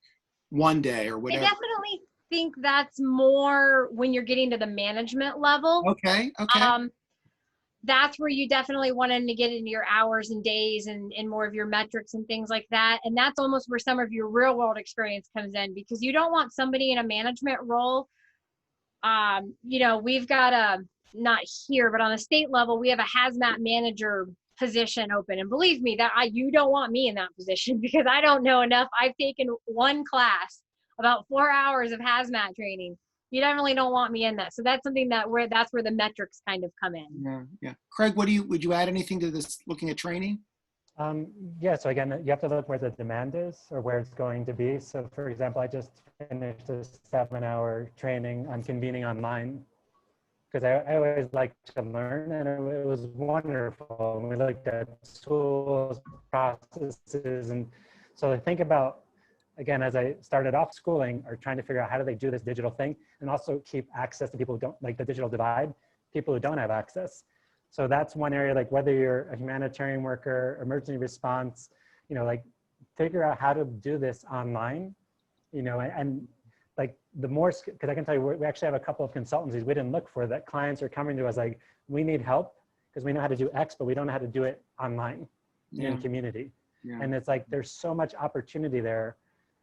1 day or whatever. I definitely think that's more when you're getting to the management level. Okay. That's where you definitely want to get into your hours and days and more of your metrics and things like that. And that's almost where some of your real world experience comes in, because you don't want somebody in a management role. We've got not here, but on a state level, we have a hazmat manager position open. And believe me, you don't want me in that position because I don't know enough. I've taken one class, about 4 hours of hazmat training. You definitely don't want me in that. So that's something that's where the metrics kind of come in. Yeah. Craig, would you add anything to this looking at training? Yeah, so again, you have to look where the demand is or where it's going to be. So for example, I just finished a 7-hour training on convening online because I always like to learn, and it was wonderful. And we looked at tools, processes, and so I think about, again, as I started off schooling or trying to figure out how do they do this digital thing and also keep access to people who don't, like the digital divide, people who don't have access. So that's one area, like whether you're a humanitarian worker, emergency response, like figure out how to do this online, and like the more, because I can tell you, we actually have a couple of consultancies we didn't look for that clients are coming to us like, we need help because we know how to do X, but we don't know how to do it online in community. Yeah. And it's like, there's so much opportunity there.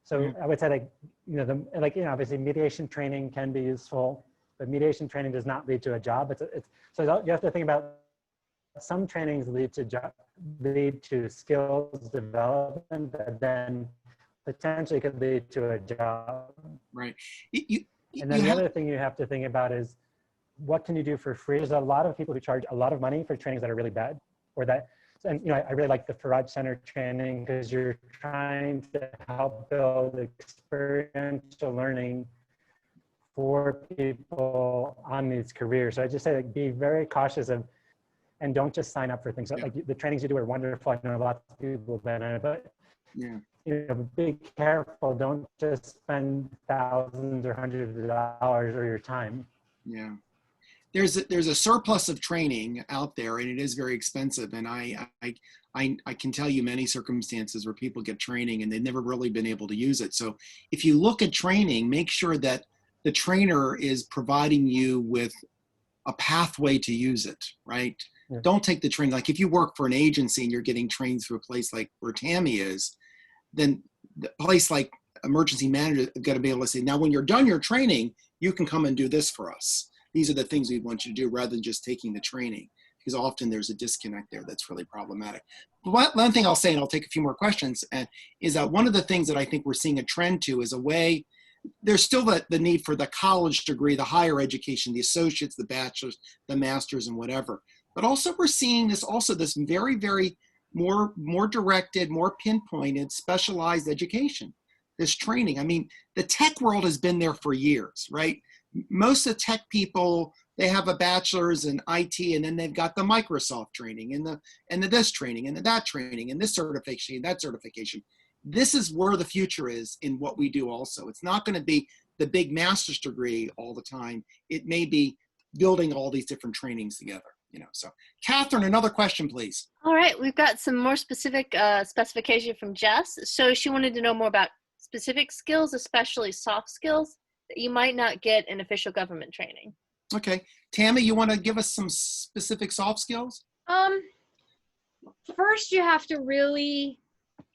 So I would say obviously mediation training can be useful, but mediation training does not lead to a job. So you have to think about some trainings lead to skills development that then potentially could lead to a job. Right. And then the other thing you have to think about is what can you do for free? There's a lot of people who charge a lot of money for trainings that are really bad, or that, and I really like the Forage Center training because you're trying to help build experiential learning for people on these careers. So I just say, like, be very cautious of, and don't just sign up for things. Like the trainings you do are wonderful. I know lots of people that are, but be careful. Don't just spend thousands or hundreds of dollars or your time. Yeah. There's a surplus of training out there, and it is very expensive. And I can tell you many circumstances where people get training and they've never really been able to use it. So if you look at training, make sure that the trainer is providing you with a pathway to use it, right? Yeah. Don't take the training. Like if you work for an agency and you're getting trained through a place like where Tammy is, then the place like emergency manager is going to be able to say, now when you're done your training, you can come and do this for us. These are the things we want you to do rather than just taking the training. because often there's a disconnect there that's really problematic. But one thing I'll say, and I'll take a few more questions, is that one of the things that I think we're seeing a trend to is a way, there's still the need for the college degree, the higher education, the associates, the bachelors, the masters, and whatever. But also we're seeing this very, very more directed, more pinpointed, specialized education, this training. I mean, the tech world has been there for years, right? Most of the tech people, they have a bachelor's in IT, and then they've got the Microsoft training and the this training and the that training and this certification and that certification. This is where the future is in what we do also. It's not going to be the big master's degree all the time. It may be building all these different trainings together, So Catherine, another question, please. All right, we've got some more specific specification from Jess. So she wanted to know more about specific skills, especially soft skills, that you might not get in official government training. Okay. Tammy, you want to give us some specific soft skills? First, you have to really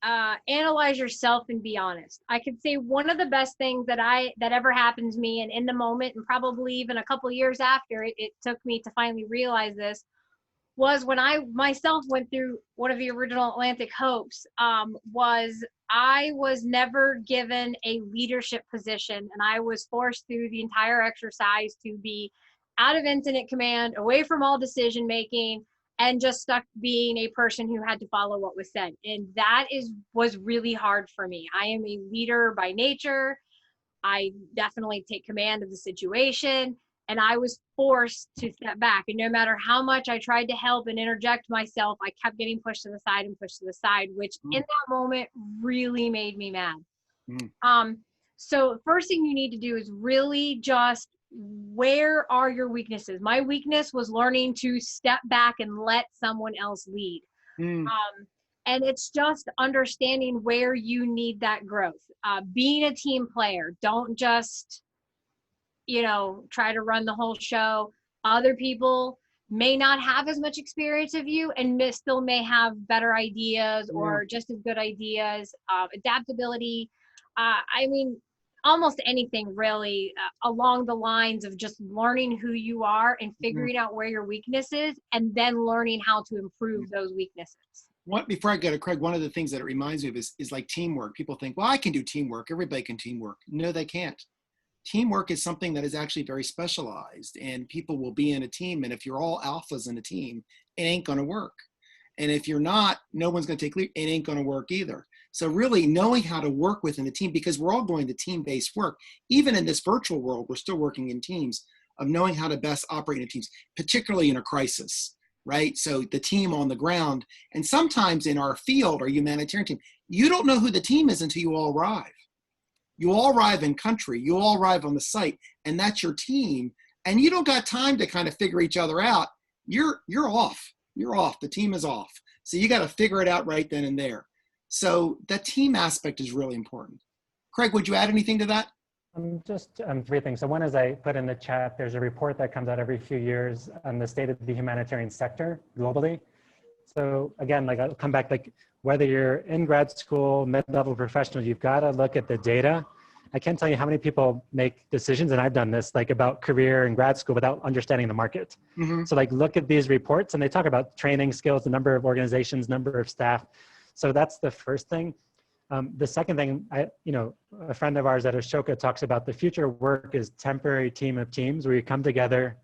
analyze yourself and be honest. I could say one of the best things that ever happened to me, and in the moment, and probably even a couple years after, it took me to finally realize this, was when I myself went through one of the original Atlantic Hopes, was I was never given a leadership position, and I was forced through the entire exercise to be out of incident command, away from all decision making, and just stuck being a person who had to follow what was said. And that was really hard for me. I am a leader by nature. I definitely take command of the situation, and I was forced to step back. And no matter how much I tried to help and interject myself, I kept getting pushed to the side and pushed to the side, which in that moment really made me mad. So first thing you need to do is really just, where are your weaknesses? My weakness was learning to step back and let someone else lead. And it's just understanding where you need that growth. Being a team player, don't just, try to run the whole show. Other people may not have as much experience of you and still may have better ideas or just as good ideas. Adaptability. I mean, almost anything really along the lines of just learning who you are and figuring out where your weakness is, and then learning how to improve those weaknesses. Before I go to Craig, one of the things that it reminds me of is like teamwork. People think, well, I can do teamwork. Everybody can teamwork. No, they can't. Teamwork is something that is actually very specialized, and people will be in a team. And if you're all alphas in a team, it ain't going to work. And if you're not, no one's going to take lead. It ain't going to work either. So really knowing how to work within a team, because we're all going to team-based work. Even in this virtual world, we're still working in teams, of knowing how to best operate in teams, particularly in a crisis, right? So the team on the ground, and sometimes in our field, our humanitarian team, you don't know who the team is until you all arrive. You all arrive in country, you all arrive on the site, and that's your team. And you don't got time to kind of figure each other out. You're off. You're off. The team is off. So you got to figure it out right then and there. So the team aspect is really important. Craig, would you add anything to that? Just three things. So one is, I put in the chat, there's a report that comes out every few years on the state of the humanitarian sector globally. So again, I'll come back, whether you're in grad school, mid-level professional, you've got to look at the data. I can't tell you how many people make decisions, and I've done this, about career and grad school without understanding the market. So look at these reports, and they talk about training skills, the number of organizations, number of staff. So that's the first thing. The second thing, a friend of ours at Ashoka talks about the future of work is temporary team of teams where you come together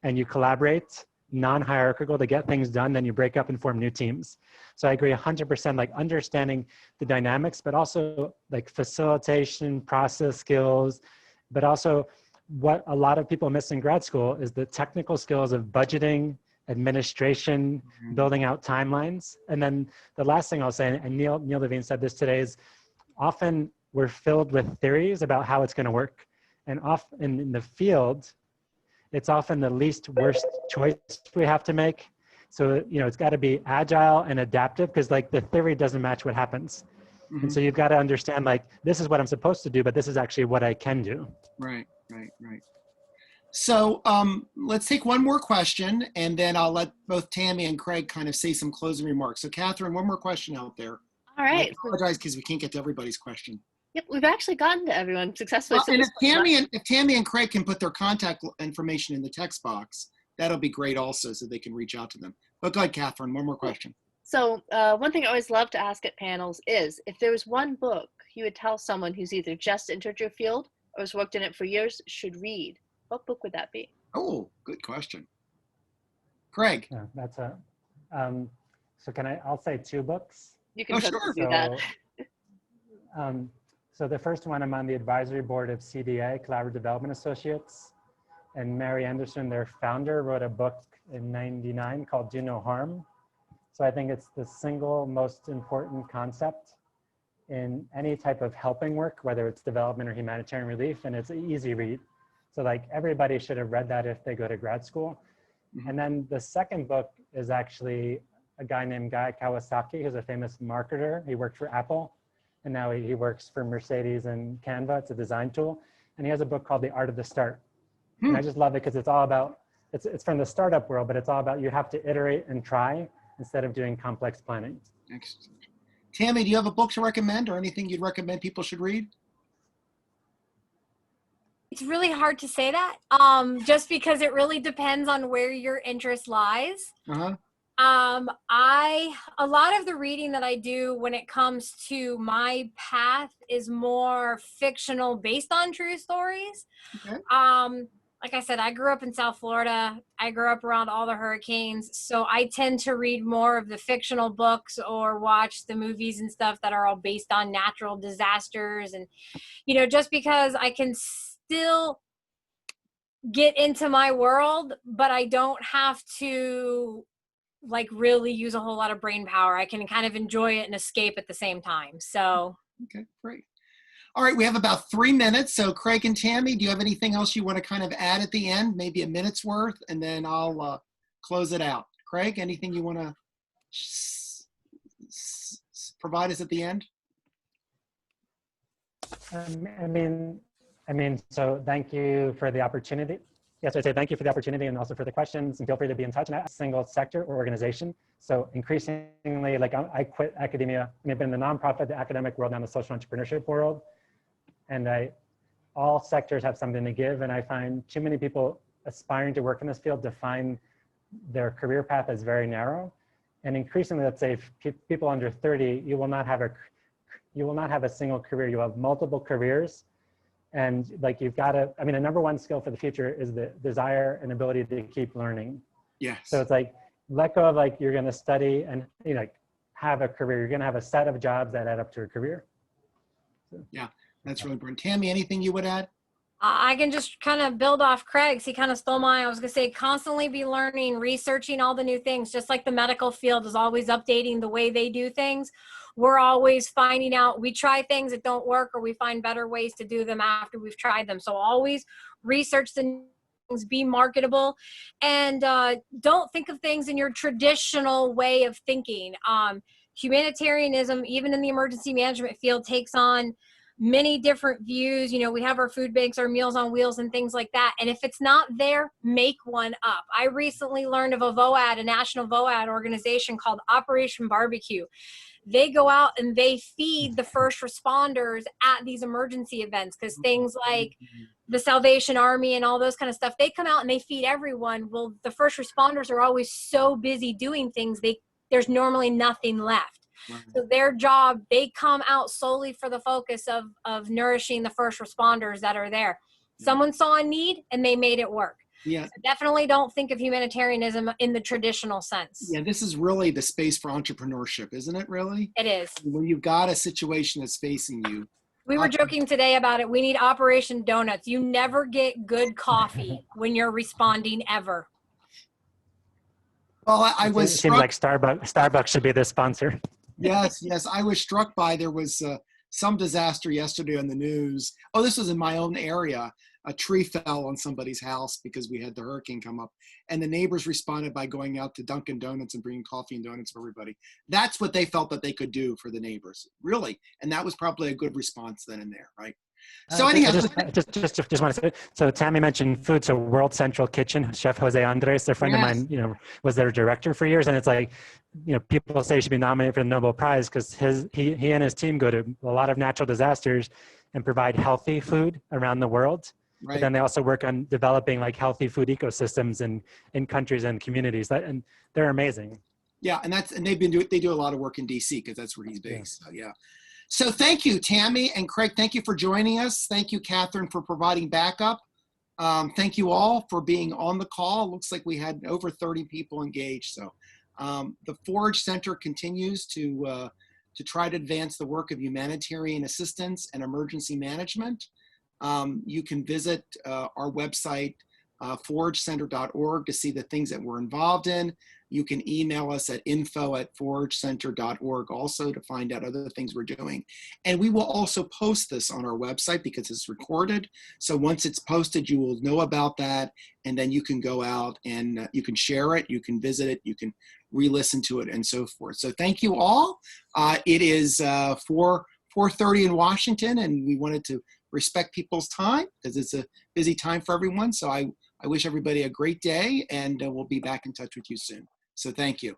and you collaborate, non-hierarchical, to get things done, then you break up and form new teams. So I agree 100%, understanding the dynamics, but also facilitation, process skills, but also what a lot of people miss in grad school is the technical skills of budgeting, administration, building out timelines. And then the last thing I'll say, and Neil Levine said this today, is often we're filled with theories about how it's going to work. And often in the field, it's often the least worst choice we have to make. So, it's got to be agile and adaptive, because the theory doesn't match what happens. And so you've got to understand, this is what I'm supposed to do, but this is actually what I can do. Right. So let's take one more question, and then I'll let both Tammy and Craig kind of say some closing remarks. So Catherine, one more question out there. All right. I apologize because we can't get to everybody's question. Yep, we've actually gotten to everyone successfully. Well, and if Tammy and Craig can put their contact information in the text box, that'll be great also, so they can reach out to them. But go ahead, Catherine, one more question. So one thing I always love to ask at panels is, if there was one book you would tell someone who's either just entered your field or has worked in it for years should read, what book would that be? Oh, good question. Craig. Yeah, that's a, so I'll say 2 books. You can Oh, totally sure. do that. So the first one, I'm on the advisory board of CDA, Collaborative Development Associates. And Mary Anderson, their founder, wrote a book in '99 called Do No Harm. So I think it's the single most important concept in any type of helping work, whether it's development or humanitarian relief, and it's an easy read. So like everybody should have read that if they go to grad school. Mhm. And then the second book is actually a guy named Guy Kawasaki, who's a famous marketer. He worked for Apple, and now he works for Mercedes and Canva. It's a design tool. And he has a book called The Art of the Start. And I just love it because it's all about, it's from the startup world, but it's all about you have to iterate and try instead of doing complex planning. Excellent. Tammy, do you have a book to recommend or anything you'd recommend people should read? It's really hard to say that, just because it really depends on where your interest lies. Uh-huh. A lot of the reading that I do when it comes to my path is more fictional based on true stories. Okay. Like I said, I grew up in South Florida. I grew up around all the hurricanes. So I tend to read more of the fictional books or watch the movies and stuff that are all based on natural disasters. And, you know, just because I can still get into my world, but I don't have to like really use a whole lot of brain power. I can kind of enjoy it and escape at the same time. So. Okay, great. All right, we have about 3 minutes. So Craig and Tammy, do you have anything else you want to kind of add at the end? Maybe a minute's worth, and then I'll close it out. Craig, anything you want to provide us at the end? I mean, so thank you for the opportunity. Yes, I'd say thank you for the opportunity and also for the questions, and feel free to be in touch in a single sector or organization. So increasingly, like I quit academia, I've been in the nonprofit, the academic world, now the social entrepreneurship world. And all sectors have something to give. And I find too many people aspiring to work in this field define their career path as very narrow. And increasingly, let's say people under 30, you will not have a single career. You have multiple careers. And like you've got to, I mean, the number one skill for the future is the desire and ability to keep learning. Yes. So it's like, let go of like, you're going to study and, you know, have a career. You're going to have a set of jobs that add up to a career. So. Yeah, that's really important. Tammy, anything you would add? I can just kind of build off Craig's. He kind of stole mine. I was going to say, constantly be learning, researching all the new things, just like the medical field is always updating the way they do things. We're always finding out, we try things that don't work, or we find better ways to do them after we've tried them. So always research the things, be marketable, and don't think of things in your traditional way of thinking. Humanitarianism, even in the emergency management field, takes on many different views. You know, we have our food banks, our Meals on Wheels, and things like that. And if it's not there, make one up. I recently learned of a VOAD, a national VOAD organization called Operation Barbecue. They go out and they feed the first responders at these emergency events, because things like the Salvation Army and all those kind of stuff, they come out and they feed everyone. Well, the first responders are always so busy doing things, there's normally nothing left. So their job, they come out solely for the focus of nourishing the first responders that are there. Someone saw a need and they made it work. Yeah. So definitely don't think of humanitarianism in the traditional sense. Yeah, this is really the space for entrepreneurship, isn't it, really? It is. When you've got a situation that's facing you. We were joking today about it. We need Operation Donuts. You never get good coffee when you're responding, ever. Well, I was It seems like Starbucks should be the sponsor. Yes, I was struck by, there was some disaster yesterday on the news. Oh, this was in my own area. A tree fell on somebody's house because we had the hurricane come up, and the neighbors responded by going out to Dunkin' Donuts and bringing coffee and donuts for everybody. That's what they felt that they could do for the neighbors, really. And that was probably a good response then and there, right? So anyhow, just want to say, so Tammy mentioned food. So World Central Kitchen, Chef Jose Andres, a friend of mine, you know, was their director for years. And it's like, you know, people say he should be nominated for the Nobel Prize because he and his team go to a lot of natural disasters and provide healthy food around the world. But then they also work on developing like healthy food ecosystems in countries and communities, and they're amazing. Yeah, and they do a lot of work in DC because that's where he's based. So yeah. So thank you, Tammy and Craig. Thank you for joining us. Thank you, Catherine, for providing backup. Thank you all for being on the call. Looks like we had over 30 people engaged. So the Forage Center continues to try to advance the work of humanitarian assistance and emergency management. You can visit our website, foragecenter.org, to see the things that we're involved in. You can email us at info@foragecenter.org also to find out other things we're doing. And we will also post this on our website because it's recorded. So once it's posted, you will know about that. And then you can go out and you can share it, you can visit it, you can re-listen to it and so forth. So thank you all. It is 4:30 in Washington, and we wanted to respect people's time because it's a busy time for everyone. So I wish everybody a great day, and we'll be back in touch with you soon. So thank you.